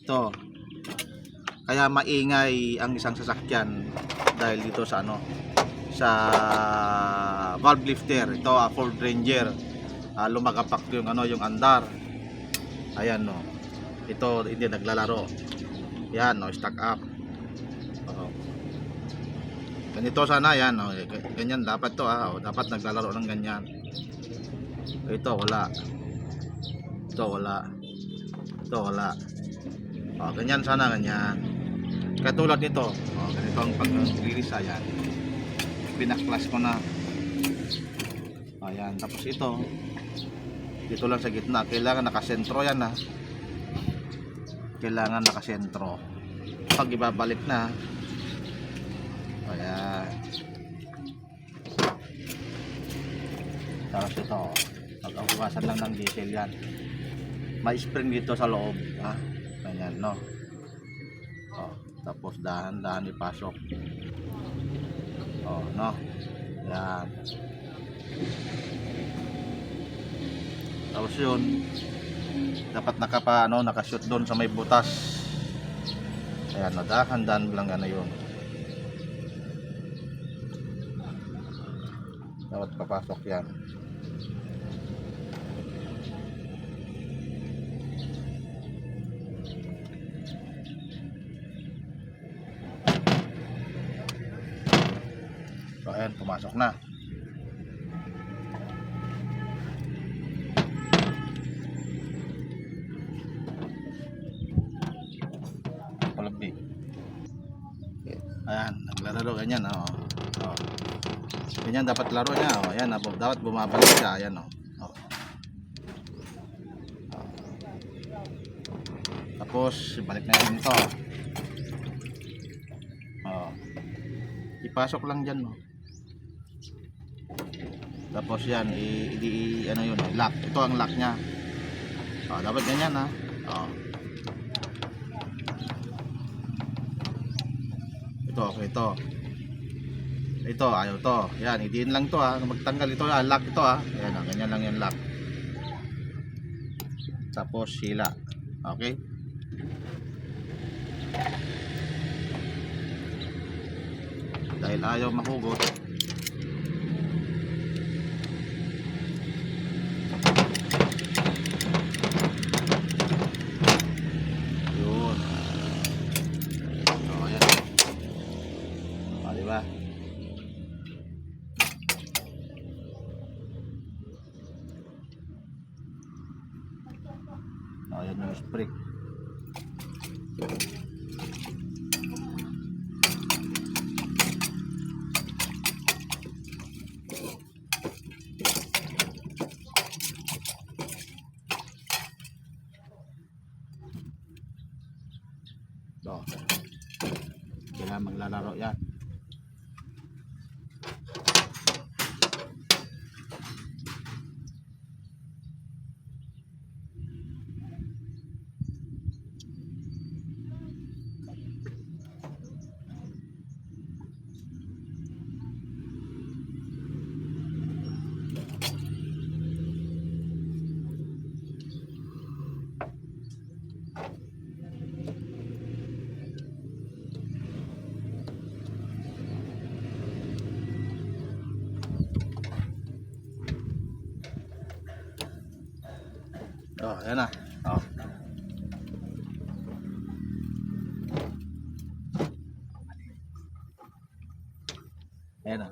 Ito. Kaya maingay ang isang sasakyan dahil dito sa ano, sa valve lifter. Ito Ford Ranger. Lumagapak yung ano, yung andar. Ayan no. Ito hindi naglalaro. Yan no, stack up. Ganito sana yan no. Ganyan dapat to dapat naglalaro ng ganyan. Ito wala. Ito wala. Ito wala. Ganyan sana, ganyan. Katulad nito. Ganito ang pag-release. Ayan. Pinaklas ko na. Ayan. Tapos ito. Dito lang sa gitna. Kailangan nakasentro yan Kailangan nakasentro. Pag ibabalik na. Ayan. Tapos ito. Pag-awasan lang ng diesel yan. May spring dito sa loob. Ganyan no. Tapos dahan-dahan ipasok. No. Yan. Tapos yun, dapat nakashoot doon sa may butas. Ayan, dahan-dahan lang yun. Dapat papasok yan. So ayan, pumasok na. Palabi. Ayan, naglalaro ganyan ganyan dapat laro niya ayan, dapat bumabalik siya. Ayan Tapos balik na yan ito. Ipasok lang dyan Tapos yan ano yun, lock. Ito ang lock nya. Dapat ganyan Ito okay ito ayaw to. Yan, idiin lang to magtanggal ito lock ito Ayan ganyan lang yung lock. Tapos sila. Okay. Dahil ayaw mahugot. Yun. Ayan. Diba? Ayan yung spring. Kailangan maglalaro yan. Ayan na. Ayan na.